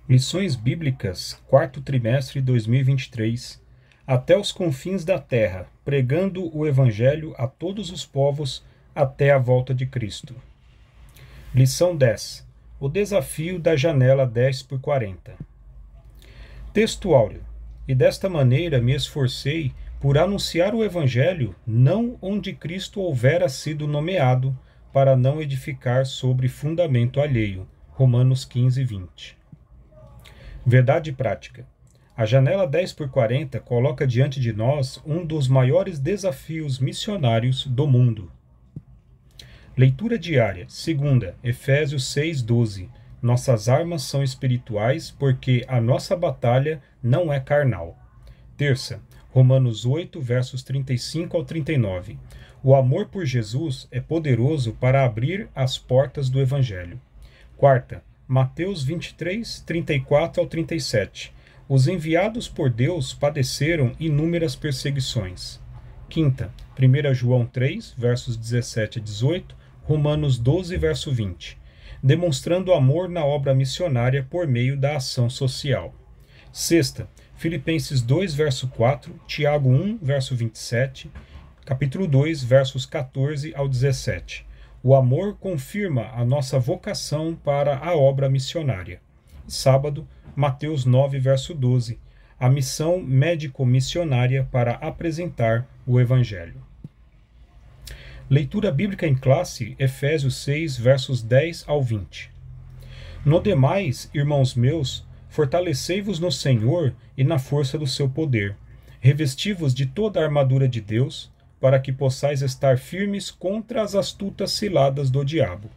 Lições Bíblicas, quarto trimestre 2023. Até os confins da terra, pregando o Evangelho a todos os povos até a volta de Cristo. Lição 10. O desafio da janela 10 por 40. Texto áureo. E desta maneira me esforcei por anunciar o Evangelho não onde Cristo houvera sido nomeado, para não edificar sobre fundamento alheio. Romanos 15, 20. Verdade prática. A janela 10 por 40 coloca diante de nós um dos maiores desafios missionários do mundo. Leitura diária. Segunda, Efésios 6:12. Nossas armas são espirituais porque a nossa batalha não é carnal. Terça, Romanos 8, versos 35 ao 39. O amor por Jesus é poderoso para abrir as portas do Evangelho. Quarta, Mateus 23, 34 ao 37. Os enviados por Deus padeceram inúmeras perseguições. Quinta, 1 João 3, versos 17 a 18, Romanos 12, verso 20. Demonstrando amor na obra missionária por meio da ação social. Sexta, Filipenses 2, verso 4, Tiago 1, verso 27, capítulo 2, versos 14 ao 17. O amor confirma a nossa vocação para a obra missionária. Sábado, Mateus 9, verso 12. A missão médico-missionária para apresentar o Evangelho. Leitura bíblica em classe, Efésios 6, versos 10 ao 20. No demais, irmãos meus, fortalecei-vos no Senhor e na força do seu poder. Revesti-vos de toda a armadura de Deus, para que possais estar firmes contra as astutas ciladas do diabo.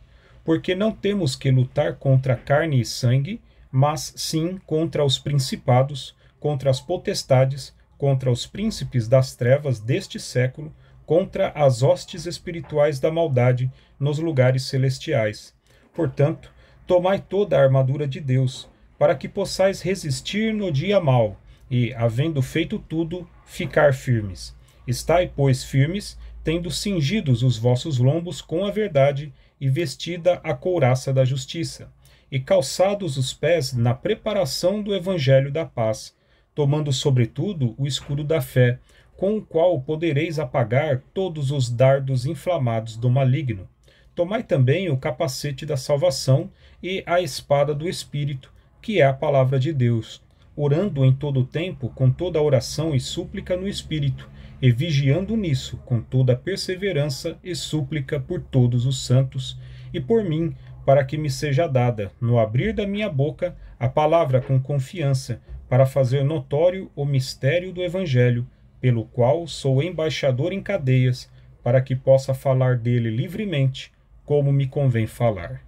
Porque não temos que lutar contra carne e sangue, mas sim contra os principados, contra as potestades, contra os príncipes das trevas deste século, contra as hostes espirituais da maldade nos lugares celestiais. Portanto, tomai toda a armadura de Deus, para que possais resistir no dia mau, e, havendo feito tudo, ficar firmes. Estai, pois, firmes, tendo cingidos os vossos lombos com a verdade, e vestida a couraça da justiça, e calçados os pés na preparação do evangelho da paz, tomando sobretudo o escudo da fé, com o qual podereis apagar todos os dardos inflamados do maligno. Tomai também o capacete da salvação e a espada do Espírito, que é a palavra de Deus, orando em todo o tempo com toda oração e súplica no Espírito, e vigiando nisso com toda perseverança e súplica por todos os santos, e por mim, para que me seja dada, no abrir da minha boca, a palavra com confiança, para fazer notório o mistério do Evangelho, pelo qual sou embaixador em cadeias, para que possa falar dele livremente, como me convém falar.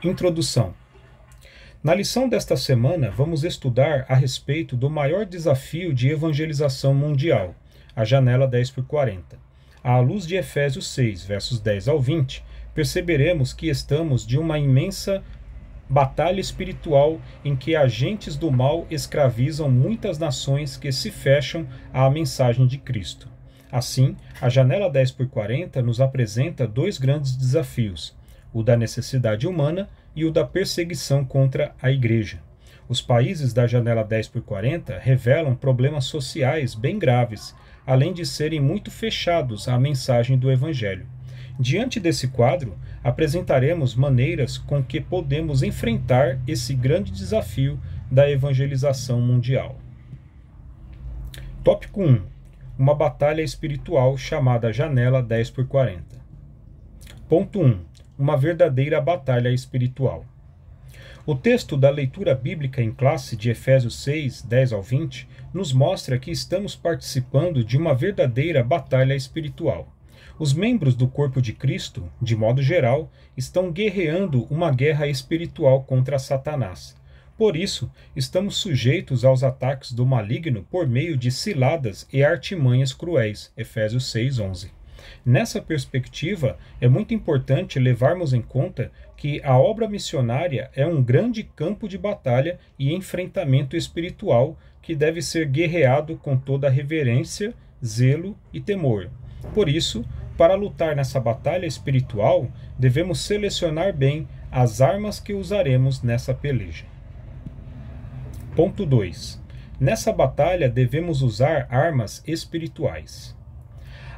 Introdução. Na lição desta semana, vamos estudar a respeito do maior desafio de evangelização mundial, a janela 10 por 40. À luz de Efésios 6, versos 10 ao 20, perceberemos que estamos de uma imensa batalha espiritual em que agentes do mal escravizam muitas nações que se fecham à mensagem de Cristo. Assim, a janela 10 por 40 nos apresenta dois grandes desafios, o da necessidade humana e o da perseguição contra a Igreja. Os países da janela 10 por 40 revelam problemas sociais bem graves, além de serem muito fechados à mensagem do Evangelho. Diante desse quadro, apresentaremos maneiras com que podemos enfrentar esse grande desafio da evangelização mundial. Tópico 1. Uma batalha espiritual chamada janela 10 por 40. Ponto 1. Uma verdadeira batalha espiritual. O texto da leitura bíblica em classe de Efésios 6, 10 ao 20, nos mostra que estamos participando de uma verdadeira batalha espiritual. Os membros do corpo de Cristo, de modo geral, estão guerreando uma guerra espiritual contra Satanás. Por isso, estamos sujeitos aos ataques do maligno por meio de ciladas e artimanhas cruéis. Efésios 6, 11. Nessa perspectiva, é muito importante levarmos em conta que a obra missionária é um grande campo de batalha e enfrentamento espiritual que deve ser guerreado com toda reverência, zelo e temor. Por isso, para lutar nessa batalha espiritual, devemos selecionar bem as armas que usaremos nessa peleja. Ponto 2. Nessa batalha devemos usar armas espirituais.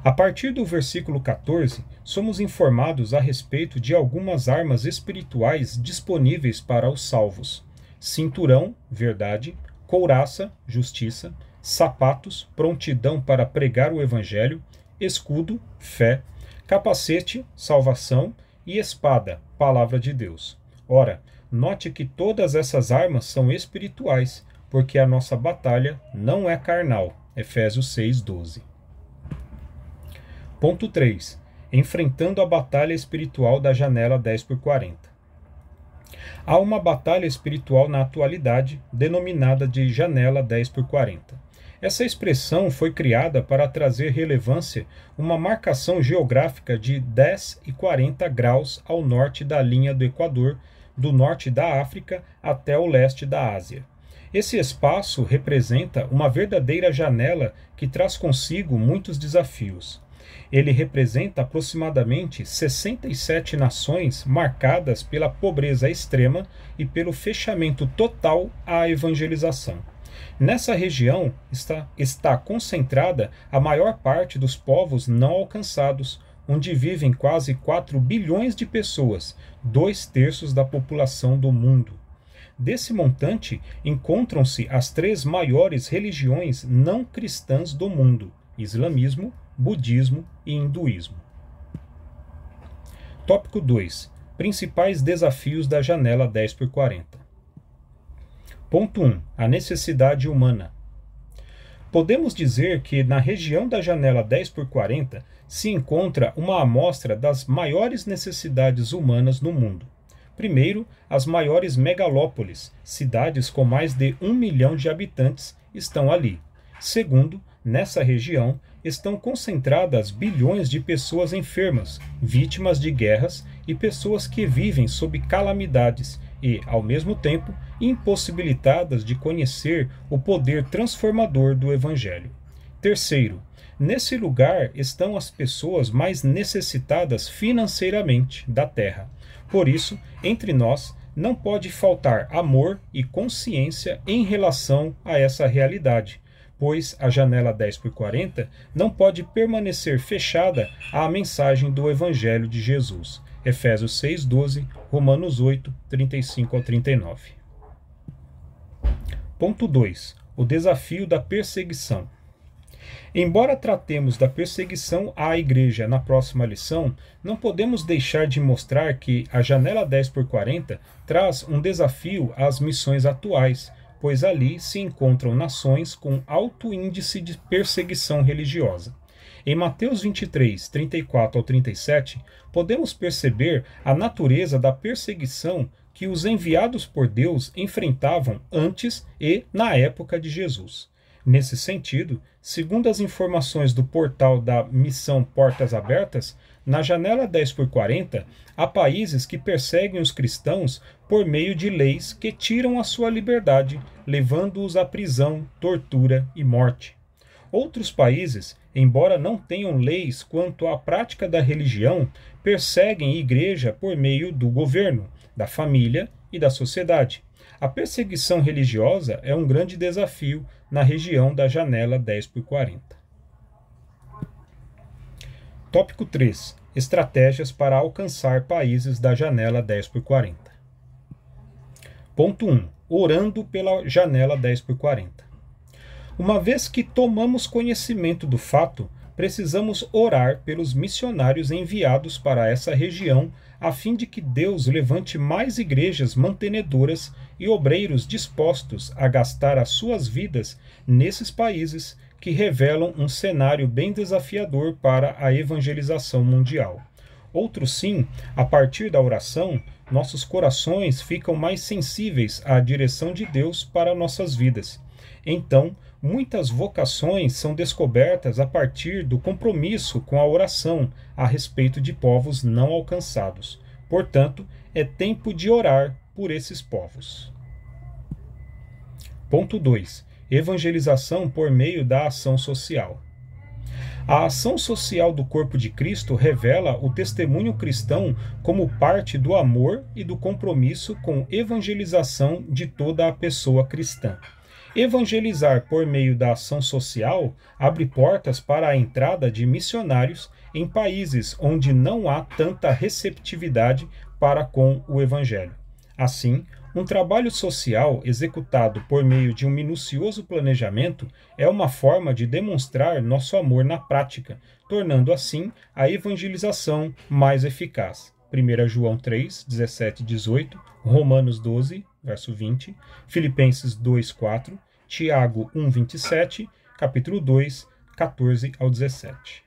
A partir do versículo 14, somos informados a respeito de algumas armas espirituais disponíveis para os salvos: cinturão, verdade; couraça, justiça; sapatos, prontidão para pregar o evangelho; escudo, fé; capacete, salvação; e espada, palavra de Deus. Ora, note que todas essas armas são espirituais, porque a nossa batalha não é carnal. Efésios 6:12. Ponto 3. Enfrentando a batalha espiritual da janela 10x40. Há uma batalha espiritual na atualidade, denominada de janela 10x40. Essa expressão foi criada para trazer relevância uma marcação geográfica de 10 e 40 graus ao norte da linha do Equador, do norte da África até o leste da Ásia. Esse espaço representa uma verdadeira janela que traz consigo muitos desafios. Ele representa aproximadamente 67 nações marcadas pela pobreza extrema e pelo fechamento total à evangelização. Nessa região está concentrada a maior parte dos povos não alcançados, onde vivem quase 4 bilhões de pessoas, 2/3 da população do mundo. Desse montante, encontram-se as 3 maiores religiões não cristãs do mundo: islamismo, budismo e hinduísmo. Tópico 2. Principais desafios da janela 10x40. Ponto 1. A necessidade humana. Podemos dizer que na região da janela 10x40 se encontra uma amostra das maiores necessidades humanas no mundo. Primeiro, as maiores megalópolis, cidades com mais de 1 milhão de habitantes, estão ali. Segundo, nessa região estão concentradas bilhões de pessoas enfermas, vítimas de guerras e pessoas que vivem sob calamidades e, ao mesmo tempo, impossibilitadas de conhecer o poder transformador do Evangelho. Terceiro, nesse lugar estão as pessoas mais necessitadas financeiramente da terra. Por isso, entre nós, não pode faltar amor e consciência em relação a essa realidade, pois a janela 10x40 não pode permanecer fechada à mensagem do Evangelho de Jesus. Efésios 6:12, Romanos 8, 35 ao 39. Ponto 2. O desafio da perseguição. Embora tratemos da perseguição à igreja na próxima lição, não podemos deixar de mostrar que a janela 10x40 traz um desafio às missões atuais, pois ali se encontram nações com alto índice de perseguição religiosa. Em Mateus 23, 34 ao 37, podemos perceber a natureza da perseguição que os enviados por Deus enfrentavam antes e na época de Jesus. Nesse sentido, segundo as informações do portal da Missão Portas Abertas, na janela 10x40, há países que perseguem os cristãos por meio de leis que tiram a sua liberdade, levando-os à prisão, tortura e morte. Outros países, embora não tenham leis quanto à prática da religião, perseguem a igreja por meio do governo, da família e da sociedade. A perseguição religiosa é um grande desafio na região da janela 10x40. Tópico 3. Estratégias para alcançar países da janela 10x40. Ponto 1. Orando pela janela 10x40. Uma vez que tomamos conhecimento do fato, precisamos orar pelos missionários enviados para essa região, a fim de que Deus levante mais igrejas mantenedoras e obreiros dispostos a gastar as suas vidas nesses países que revelam um cenário bem desafiador para a evangelização mundial. Outro sim, a partir da oração, nossos corações ficam mais sensíveis à direção de Deus para nossas vidas. Então, muitas vocações são descobertas a partir do compromisso com a oração a respeito de povos não alcançados. Portanto, é tempo de orar por esses povos. Ponto 2. Evangelização por meio da ação social. A ação social do corpo de Cristo revela o testemunho cristão como parte do amor e do compromisso com evangelização de toda a pessoa cristã. Evangelizar por meio da ação social abre portas para a entrada de missionários em países onde não há tanta receptividade para com o Evangelho. Assim, um trabalho social executado por meio de um minucioso planejamento é uma forma de demonstrar nosso amor na prática, tornando assim a evangelização mais eficaz. 1 João 3, 17 e 18, Romanos 12, verso 20, Filipenses 2, 4, Tiago 1, 27, capítulo 2, 14 ao 17.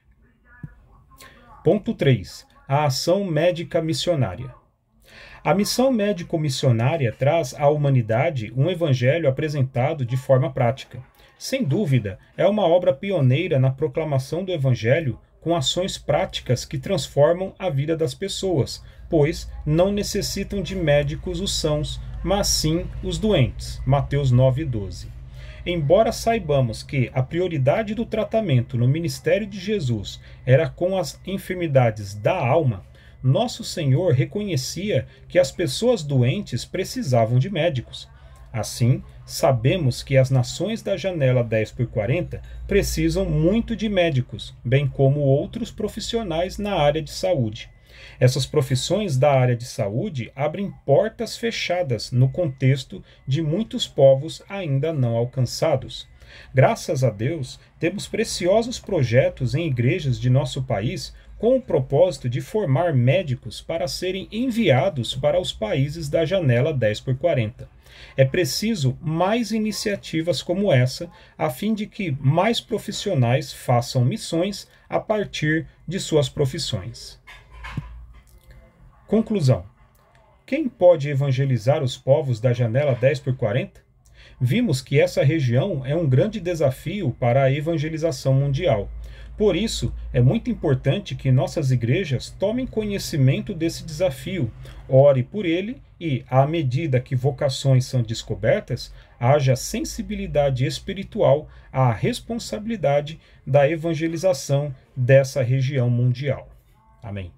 Ponto 3. A ação médica missionária. A missão médico-missionária traz à humanidade um evangelho apresentado de forma prática. Sem dúvida, é uma obra pioneira na proclamação do evangelho com ações práticas que transformam a vida das pessoas, pois não necessitam de médicos os sãos, mas sim os doentes. Mateus 9:12. Embora saibamos que a prioridade do tratamento no ministério de Jesus era com as enfermidades da alma, nosso Senhor reconhecia que as pessoas doentes precisavam de médicos. Assim, sabemos que as nações da janela 10x40 precisam muito de médicos, bem como outros profissionais na área de saúde. Essas profissões da área de saúde abrem portas fechadas no contexto de muitos povos ainda não alcançados. Graças a Deus, temos preciosos projetos em igrejas de nosso país com o propósito de formar médicos para serem enviados para os países da janela 10x40. É preciso mais iniciativas como essa, a fim de que mais profissionais façam missões a partir de suas profissões. Conclusão. Quem pode evangelizar os povos da janela 10x40? Vimos que essa região é um grande desafio para a evangelização mundial. Por isso, é muito importante que nossas igrejas tomem conhecimento desse desafio, ore por ele e, à medida que vocações são descobertas, haja sensibilidade espiritual à responsabilidade da evangelização dessa região mundial. Amém.